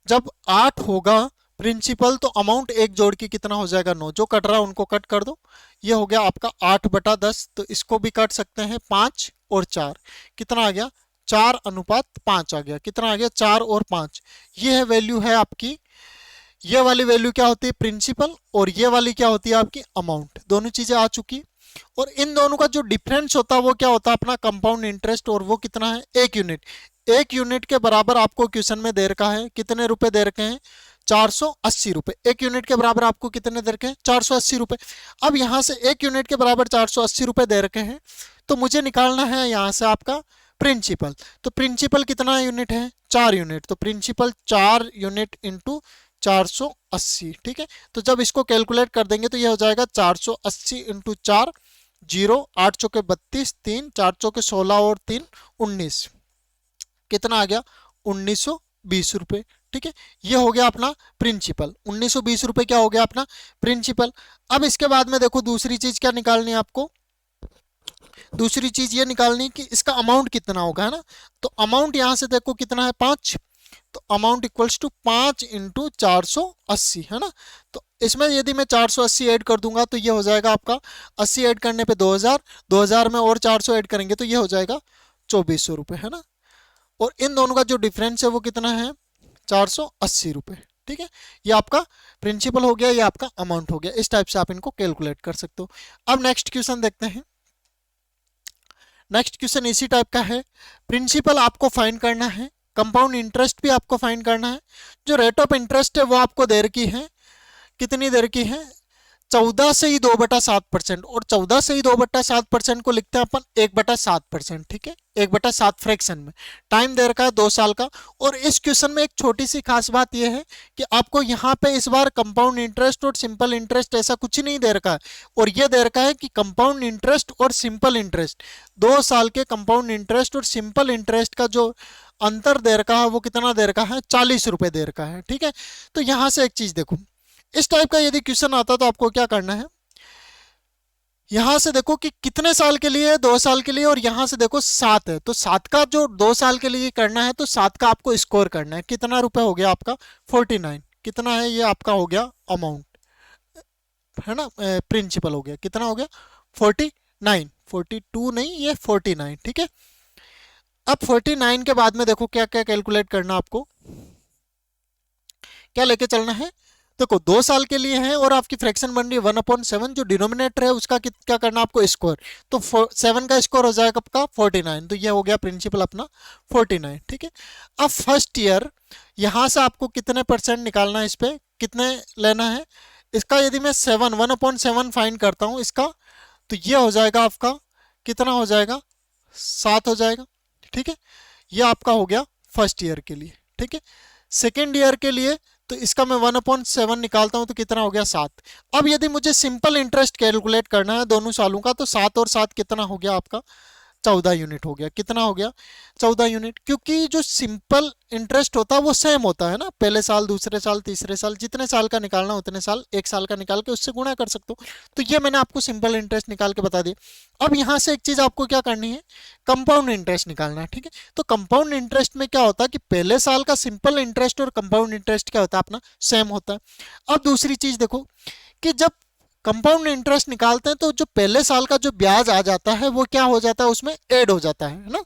जब 8 होगा प्रिंसिपल तो अमाउंट 1 जोड़ के कितना हो जाएगा 9, जो कट रहा है उनको कट कर दो, ये हो गया आपका 8/10। तो इसको भी काट सकते हैं 5 और 4, कितना आ गया 4:5 आ गया, कितना आ गया 4 और 5। ये है वैल्यू है आपकी ये वाली वैल्यू क्या होती है, प्रिंसिपल, और ये वाली क्या होती है आपकी अमाउंट। दोनों चीजें आ चुकी। और इन दोनों का जो डिफरेंस होता है वो क्या होता है अपना कंपाउंड इंटरेस्ट, और वो कितना है, 1 यूनिट। 1 यूनिट के बराबर आपको क्वेश्चन में दे रखा है, कितने रुपए दे रखे हैं, 480 रुपए। 1 यूनिट के बराबर आपको कितने दे रखे हैं, 480 रुपए। अब यहाँ से 1 यूनिट के बराबर 480 रुपए दे रखे हैं, तो मुझे निकालना है यहाँ से आपका प्रिंसिपल। तो प्रिंसिपल कितना यूनिट है, 4 यूनिट। तो प्रिंसिपल 4 यूनिट इंटू 480, ठीक है। तो जब इसको कैलकुलेट कर देंगे तो ये हो जाएगा 480 इंटू 4, 0, 8 चौके 32, 3, 4 चौके 16 और 3 19, कितना आ गया, 1920 रुपए, ठीक है। ये हो गया अपना प्रिंसिपल, 1920 रुपए क्या हो गया अपना प्रिंसिपल। अब इसके बाद में देखो दूसरी चीज क्या निकालनी है आपको, दूसरी चीज ये निकालनी है कि इसका अमाउंट कितना होगा, है ना। तो अमाउंट यहां से देखो कितना है, 5। तो अमाउंट इक्वल्स टू 5 इंटू 480, है ना। तो इसमें यदि मैं 480 ऐड कर दूंगा तो ये हो जाएगा आपका, 80 ऐड करने पे 2000, 2000 में और 400 ऐड करेंगे तो ये हो जाएगा 2400 रुपये, है ना। और इन दोनों का जो डिफरेंस है वो कितना है, 480 रुपये, ठीक है। ये आपका प्रिंसिपल हो गया, ये आपका अमाउंट हो गया। इस टाइप से आप इनको कैलकुलेट कर सकते हो। अब नेक्स्ट क्वेश्चन देखते हैं। नेक्स्ट क्वेश्चन इसी टाइप का है। प्रिंसिपल आपको फाइंड करना है, कंपाउंड इंटरेस्ट भी आपको फाइंड करना है। जो रेट ऑफ इंटरेस्ट है वो आपको दे रखी है, कितनी दे रखी है, 14 से ही 2/7%। और 14 से ही 2/7% को लिखते हैं अपन 1/7%, ठीक है, 1/7 फ्रैक्शन में। टाइम दे रखा है 2 साल का। और इस क्वेश्चन में एक छोटी सी खास बात यह है कि आपको यहाँ पे इस बार कंपाउंड इंटरेस्ट और सिंपल इंटरेस्ट ऐसा कुछ नहीं दे रखा है। और ये दे रखा है कि कंपाउंड इंटरेस्ट और सिंपल इंटरेस्ट, 2 साल के कंपाउंड इंटरेस्ट और सिंपल इंटरेस्ट का जो अंतर दे रखा है वो कितना दे रखा है, 40 रुपए दे रखा है, ठीक है। तो यहां से एक चीज देखो, इस टाइप का यदि क्वेश्चन आता तो आपको क्या करना है, यहां से देखो कि कितने साल के लिए है, 2 साल के लिए, और यहां से देखो 7 है। तो 7 का जो 2 साल के लिए करना है तो 7 का आपको स्कोर करना है। कितना रुपए हो गया आपका, 49। कितना है ये आपका हो गया अमाउंट, है ना, प्रिंसिपल हो गया, कितना हो गया 49, 42 नहीं, ये 49, ठीक है। अब 49 के बाद में देखो क्या क्या कैलकुलेट करना आपको, क्या लेके चलना है। देखो 2 साल के लिए है और आपकी फ्रैक्शन बन रही है 1/7, जो डिनोमिनेटर है उसका क्या करना आपको स्कोर। तो 7 का स्कोर हो जाएगा आपका 49। तो ये हो गया प्रिंसिपल अपना 49, ठीक है। अब फर्स्ट ईयर यहां से आपको कितने परसेंट निकालना है, इस पे कितने लेना है। इसका यदि मैं 1/7 फाइंड करता हूं इसका, तो ये हो जाएगा आपका कितना हो जाएगा, 7 हो जाएगा, ठीक है। ये आपका हो गया फर्स्ट ईयर के लिए, ठीक है। सेकेंड ईयर के लिए तो इसका मैं 1/7 निकालता हूं तो कितना हो गया, 7। अब यदि मुझे सिंपल इंटरेस्ट कैलकुलेट करना है दोनों सालों का, तो 7 और 7 कितना हो गया आपका, 14 यूनिट हो गया। कितना हो गया, 14 यूनिट। क्योंकि जो सिंपल इंटरेस्ट होता है वो सेम होता है ना, पहले साल, दूसरे साल, तीसरे साल, जितने साल का निकालना उतने साल, 1 साल का निकाल के उससे गुणा कर सकते हो। तो ये मैंने आपको सिंपल इंटरेस्ट निकाल के बता दिया। अब यहाँ से एक चीज आपको क्या करनी है, कंपाउंड इंटरेस्ट निकालना है, ठीक है। तो कंपाउंड इंटरेस्ट में क्या होता है कि पहले साल का सिंपल इंटरेस्ट और कंपाउंड इंटरेस्ट क्या होता है अपना सेम होता है। अब दूसरी चीज देखो कि जब कंपाउंड इंटरेस्ट निकालते हैं तो जो पहले साल का जो ब्याज आ जाता है वो क्या हो जाता है, उसमें ऐड हो जाता है ना,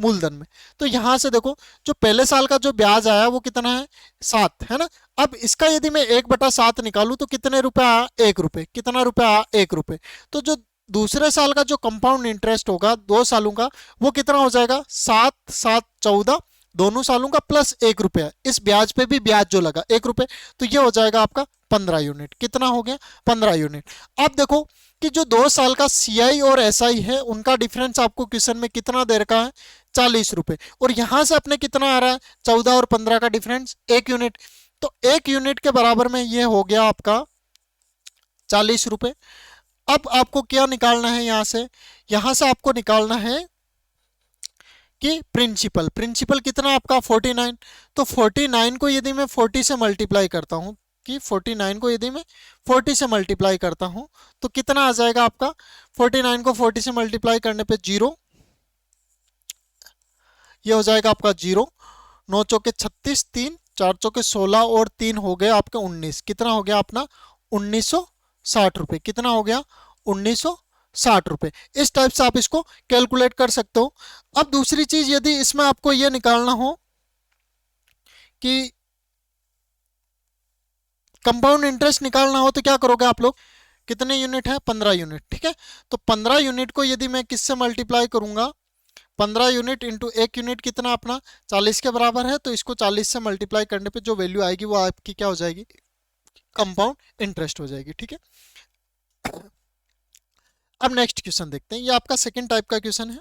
मूलधन में। तो यहां से देखो जो पहले साल का जो ब्याज आया वो कितना है, 7, है ना। अब इसका यदि मैं 1/7 निकालूं तो कितने रुपए आया, 1 रुपए। कितना रुपए आया, 1 रुपए। तो जो दूसरे साल का जो कंपाउंड इंटरेस्ट होगा 2 सालों का, वो कितना हो जाएगा, 7 7 14, दोनों सालों का प्लस 1 रुपया, इस ब्याज पे भी ब्याज जो लगा 1 रुपए। तो ये हो जाएगा आपका 15 यूनिट। कितना हो गया, 15 यूनिट। अब देखो कि जो 2 साल का सीआई और एसआई है उनका डिफरेंस आपको क्वेश्चन में कितना दे रखा है, 40 रुपए। और यहां से अपने कितना आ रहा है, 14 और 15 का डिफरेंस 1 यूनिट। तो 1 यूनिट के बराबर में ये हो गया आपका 40 रुपए। अब आपको क्या निकालना है, यहां से आपको निकालना है कि प्रिंसिपल। प्रिंसिपल कितना आपका 49। तो 49 को यदि मैं 40 से मल्टीप्लाई करता हूं, कि 49 को यदि मैं 40 से मल्टीप्लाई करता हूं तो कितना आ जाएगा आपका, 49 को 40 से मल्टीप्लाई करने पे 0, ये हो जाएगा आपका 0, 9 चौके 36, 3 4 चौके 16 और 3 हो गए आपके 19। कितना हो गया अपना 1960 रुपए। कितना हो गया 1960 रुपए। इस टाइप से आप इसको कैलकुलेट कर सकते हो। अब दूसरी चीज यदि इसमें आपको यह निकालना हो कि कंपाउंड इंटरेस्ट निकालना हो तो क्या करोगे आप लोग, कितने यूनिट है, 15 यूनिट, ठीक है। तो 15 यूनिट को यदि मैं किससे मल्टीप्लाई करूंगा, 15 यूनिट इंटू एक यूनिट कितना अपना 40 के बराबर है, तो इसको 40 से मल्टीप्लाई करने पे जो वैल्यू आएगी वो आपकी क्या हो जाएगी, कंपाउंड इंटरेस्ट हो जाएगी, ठीक है। अब नेक्स्ट क्वेश्चन देखते हैं, ये आपका सेकंड टाइप का क्वेश्चन है।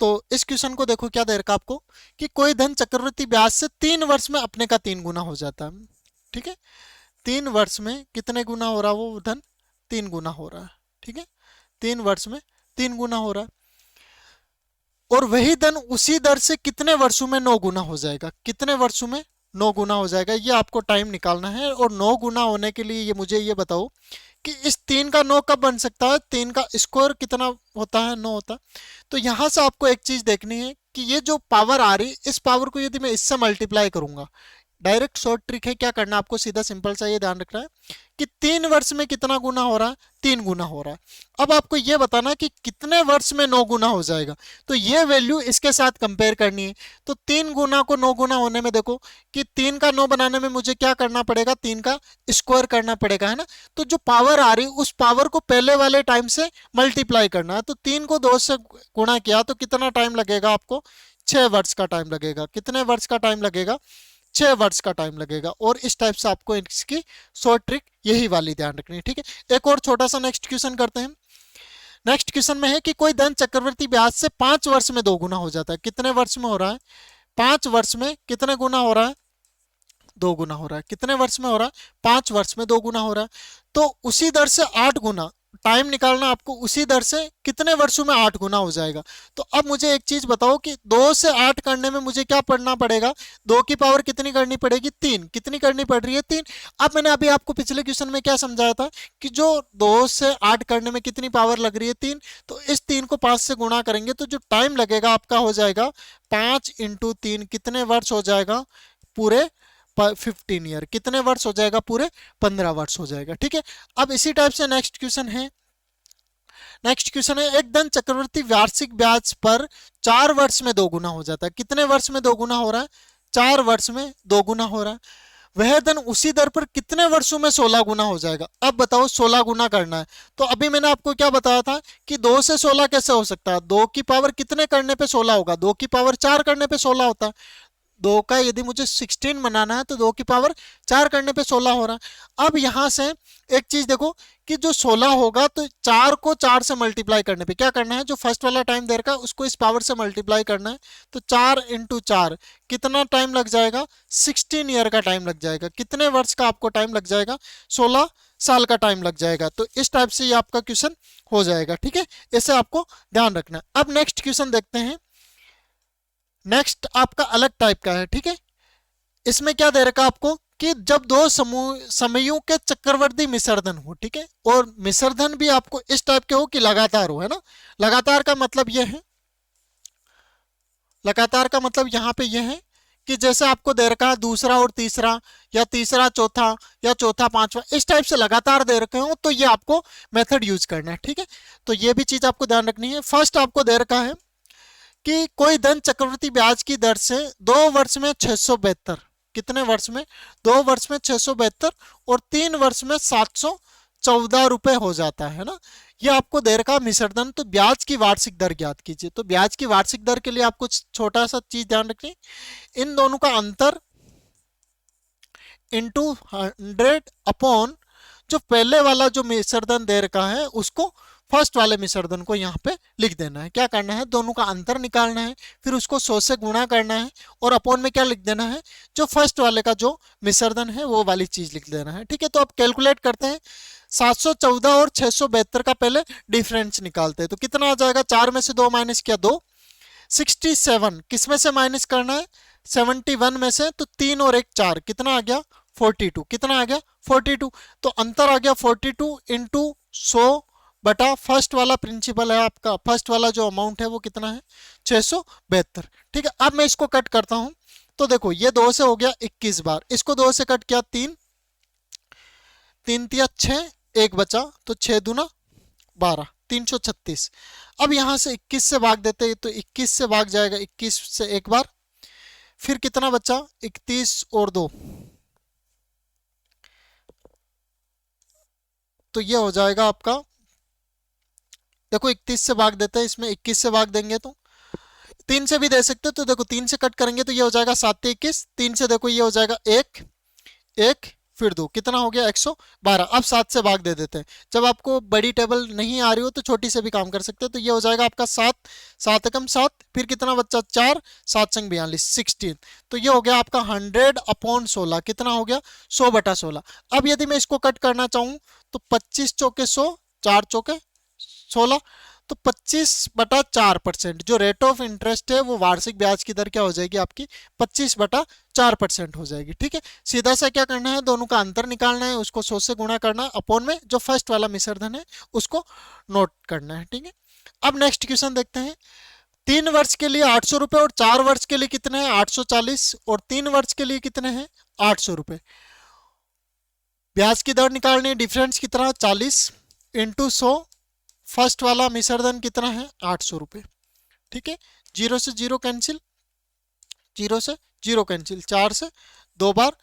तो इस क्वेश्चन को देखो, क्या दे रखा आपको कि कोई धन चक्रवृद्धि ब्याज से 3 वर्ष में अपने का 3 गुना हो जाता है, ठीक है। 3 वर्ष में कितने गुना हो रहा है वो धन, 3 गुना हो रहा है, ठीक है। 3 वर्ष में 3 गुना हो रहा है, और वही धन उसी दर से कितने वर्षों में 9 गुना हो जाएगा, कितने वर्षों में 9 गुना हो जाएगा, ये आपको टाइम निकालना है। और 9 गुना होने के लिए ये मुझे ये बताओ कि इस 3 का 9 कब बन सकता है, 3 का स्क्वायर कितना होता है, 9 होता है। तो यहां से आपको एक चीज देखनी है कि ये जो पावर आ रही, इस पावर को यदि मैं इससे मल्टीप्लाई करूंगा, डायरेक्ट शॉर्ट ट्रिक है, क्या करना है आपको, सीधा सिंपल सा ये ध्यान रखना है कि 3 वर्ष में कितना गुना हो रहा है, 3 गुना हो रहा है। अब आपको ये बताना कि कितने वर्ष में 9 गुना हो जाएगा, तो ये वैल्यू इसके साथ कंपेयर करनी है। तो 3 गुना को 9 गुना होने में देखो कि 3 का 9 बनाने में मुझे क्या करना पड़ेगा, 3 का स्क्वायर करना पड़ेगा, है ना। तो जो पावर आ रही उस पावर को पहले वाले टाइम से मल्टीप्लाई करना है। तो 3 को 2 से गुणा किया तो कितना टाइम लगेगा आपको, 6 वर्ष का टाइम लगेगा। कितने वर्ष का टाइम लगेगा, 6 वर्ष का टाइम लगेगा। और इस टाइप से आपको इसकी शॉर्ट ट्रिक यही वाली ध्यान रखनी है, ठीक है। एक और छोटा सा नेक्स्ट क्वेश्चन करते हैं। नेक्स्ट क्वेश्चन में है कि कोई धन चक्रवृद्धि ब्याज से 5 वर्ष में 2 गुना हो जाता है, कितने वर्ष में हो रहा है, 5 वर्ष में कितने गुना हो रहा है, 2 गुना हो रहा है। कितने वर्ष में हो रहा है, 5 वर्ष में 2 गुना हो रहा है। तो उसी दर से 8 गुना टाइम निकालना आपको, उसी दर से कितने वर्षों में 8 गुना हो जाएगा। तो अब मुझे एक चीज बताओ कि 2 से 8 करने में मुझे क्या पढ़ना पड़ेगा, 2 की पावर कितनी करनी पड़ेगी, 3, कितनी करनी पड़ रही है, 3। अब मैंने अभी आपको पिछले क्वेश्चन में क्या समझाया था कि जो 2 से 8 करने में कितनी पावर लग रही है, 3। तो इस 3 को 5 से गुणा करेंगे तो जो टाइम लगेगा आपका हो जाएगा 5 × 3, कितने वर्ष हो जाएगा, पूरे 15 ईयर, कितने वर्ष हो जाएगा, पूरे 15 वर्ष हो जाएगा, ठीक है। अब इसी टाइप से नेक्स्ट क्वेश्चन है, नेक्स्ट क्वेश्चन है एक धन चक्रवृद्धि वार्षिक ब्याज पर 4 वर्ष में 2 गुना हो जाता है, कितने वर्ष में 2 गुना हो रहा है, 4 वर्ष में 2 गुना हो रहा है। वह धन उसी दर पर कितने वर्षों में 16 गुना हो जाएगा। अब बताओ 16 गुना करना है, तो अभी मैंने आपको क्या बताया था कि 2 से 16 कैसे हो सकता है, 2 की पावर कितने करने पे 16 होगा, 2 की पावर 4 करने पे 16 होता है। 2 का यदि मुझे 16 बनाना है तो 2 की पावर 4 करने पे 16 हो रहा है। अब यहां से एक चीज देखो कि जो 16 होगा तो 4 को 4 से मल्टीप्लाई करने पे क्या करना है, जो फर्स्ट वाला टाइम दे रखा है उसको इस पावर से मल्टीप्लाई करना है। तो 4 × 4 कितना टाइम लग जाएगा, 16 ईयर का टाइम लग जाएगा। कितने वर्ष का आपको टाइम लग जाएगा, 16 साल का टाइम लग जाएगा। तो इस टाइप से ये आपका क्वेश्चन हो जाएगा, ठीक है। इसे आपको ध्यान रखना है। अब नेक्स्ट क्वेश्चन देखते हैं, नेक्स्ट आपका अलग टाइप का है, ठीक है। इसमें क्या दे रखा आपको कि जब दो समूह समयों के चक्रवर्ती मिश्रधन हो, ठीक है, और मिश्रधन भी आपको इस टाइप के हो कि लगातार हो, है ना। लगातार का मतलब यह है, लगातार का मतलब यहां पे यह है कि जैसे आपको दे रखा है दूसरा और तीसरा, या तीसरा चौथा, या चौथा पांचवा, इस टाइप से लगातार दे रखे हो तो ये आपको मेथड यूज करना है, ठीक है। तो ये भी चीज आपको ध्यान रखनी है। फर्स्ट आपको दे रखा है कि कोई धन चक्रवृद्धि ब्याज की दर से 2 वर्ष में 672, कितने वर्ष में, 2 वर्ष में 672, और 3 वर्ष में 714 रुपए हो जाता है ना। ये आपको दे रखा मिश्रधन। तो ब्याज की वार्षिक दर ज्ञात कीजिए। तो ब्याज की वार्षिक दर के लिए आपको छोटा सा चीज ध्यान रखनी, इन दोनों का अंतर इंटू 100 अपॉन जो पहले वाला जो मिश्रधन दे रखा है उसको फर्स्ट वाले मिश्रधन को यहाँ पे लिख देना है। क्या करना है, दोनों का अंतर निकालना है, फिर उसको 100 से गुणा करना है, और अपॉन में क्या लिख देना है, जो फर्स्ट वाले का जो मिश्रधन है वो वाली चीज लिख देना है, ठीक है। तो अब कैलकुलेट करते हैं, 714 और 672 का पहले डिफरेंस निकालते हैं। तो कितना आ जाएगा, 4 में से 2 माइनस किया 2, 67 किस में से माइनस करना है, 71 में से। तो 3 और 1 4, कितना आ गया, 42, कितना आ गया, 42। तो अंतर आ गया 42 इंटू 100 बटा फर्स्ट वाला प्रिंसिपल है आपका, फर्स्ट वाला जो अमाउंट है वो कितना है, 672, ठीक है। अब मैं इसको कट करता हूं, तो देखो ये 2 से हो गया 21 बार, इसको 2 से कट किया 3, 3 तिया 6, 1 बचा, तो 6 दूना 12, 336। अब यहां से 21 से भाग देते हैं, तो 21 से भाग जाएगा 21 से एक बार, फिर कितना बचा, 31 और 2, तो ये हो जाएगा आपका, देखो 31 से भाग देते हैं, इसमें 21 से भाग देंगे तो 3 से भी दे सकते हो, तो देखो 3 से कट करेंगे तो ये हो जाएगा 7 21, 3 से देखो ये हो जाएगा 1 1 फिर 2, कितना हो गया 112। अब 7 से भाग दे देते हैं, जब आपको बड़ी टेबल नहीं आ रही हो तो छोटी से भी काम कर सकते हैं। तो ये हो जाएगा आपका 7 7 एकम 7, फिर कितना बच्चा 4 7 संग 42 16। तो ये हो गया आपका 100/16, कितना हो गया 100/16। अब यदि मैं इसको कट करना चाहूँ तो 25 चौके 100, 4 चौके 16, तो 25/4%, जो रेट ऑफ इंटरेस्ट है वो वार्षिक ब्याज की दर क्या हो जाएगी आपकी 25/4% हो जाएगी। ठीक है, सीधा सा क्या करना है, दोनों का अंतर निकालना है, उसको 100 से गुणा करना है, अपॉन में जो फर्स्ट वाला मिश्र धन है उसको नोट करना है। ठीक है, अब नेक्स्ट क्वेश्चन देखते हैं। 3 वर्ष के लिए 800 रुपए और 4 वर्ष के लिए कितने हैं 840, और 3 वर्ष के लिए कितने हैं 800 रुपए। ब्याज की दर निकालनी है, डिफरेंस कितना 40 इंटू 100, फर्स्ट वाला मिश्रधन कितना है 800 रुपए। ठीक है, 0 से 0 कैंसिल, 0 से 0 कैंसिल, 4 से 2 बार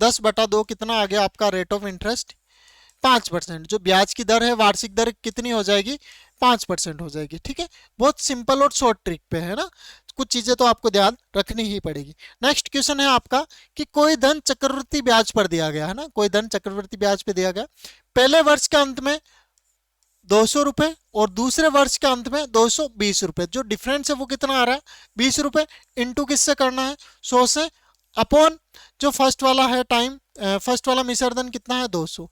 10/2, कितना आ गया आपका रेट ऑफ इंटरेस्ट 5%। जो ब्याज की दर है वार्षिक दर कितनी हो जाएगी 5% हो जाएगी। ठीक है, बहुत सिंपल और शॉर्ट ट्रिक पे है ना, कुछ चीजें तो आपको ध्यान रखनी ही पड़ेगी। नेक्स्ट क्वेश्चन है आपका कि कोई धन चक्रवृद्धि ब्याज पर दिया गया है ना, कोई धन चक्रवृद्धि ब्याज पे दिया गया, पहले वर्ष के अंत में 200 रुपए और दूसरे वर्ष के अंत में 220 रुपए, जो डिफरेंस है वो कितना आ रहा है 20 रुपए, इंटू किससे करना है 100 से, अपॉन जो फर्स्ट वाला है टाइम, फर्स्ट वाला मिश्रधन कितना है 200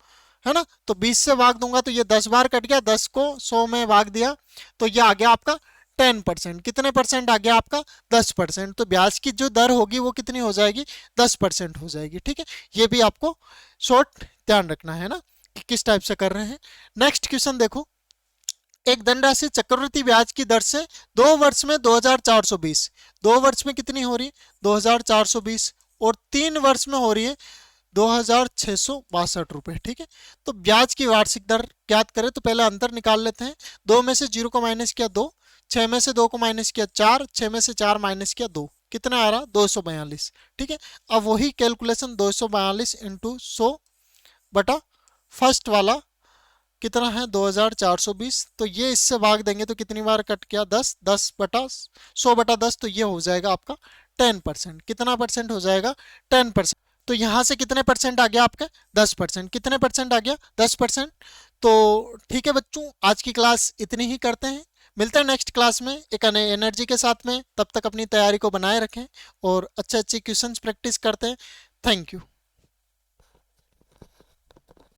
है ना, तो 20 से भाग दूंगा तो ये 10 बार कट गया, 10 को 100 में भाग दिया तो ये आ गया आपका 10%। कितने परसेंट आ गया आपका 10%। तो ब्याज की जो दर होगी वो कितनी हो जाएगी 10% हो जाएगी। ठीक है, ये भी आपको शॉर्ट ध्यान रखना है ना कि किस टाइप से कर रहे हैं। नेक्स्ट क्वेश्चन देखो, एक धनराशि चक्रवृद्धि ब्याज की दर से 2 वर्ष में 2420, 2 वर्ष में कितनी हो रही है 2420, और 3 वर्ष में हो रही है 2662 रुपए। ठीक है, तो ब्याज की वार्षिक दर ज्ञात करें तो पहले अंतर निकाल लेते हैं। 2 में से 0 को माइनस किया 2, 6 में से 2 को माइनस किया 4, 6 में से 4 माइनस किया 2, कितना आ रहा 242। ठीक है, अब वही कैलकुलेशन 242 इंटू 100 बटा फर्स्ट वाला कितना है 2420, तो ये इससे भाग देंगे तो कितनी बार कट किया 10, 10/100/10, तो ये हो जाएगा आपका 10%। कितना परसेंट हो जाएगा 10%। तो यहाँ से कितने परसेंट आ गया आपका 10%, कितने परसेंट आ गया 10%। तो ठीक है बच्चों, आज की क्लास इतनी ही करते हैं, मिलते हैं नेक्स्ट क्लास में एक नए एनर्जी के साथ में। तब तक अपनी तैयारी को बनाए रखें और अच्छे अच्छे क्वेश्चंस प्रैक्टिस करते हैं। Thank you.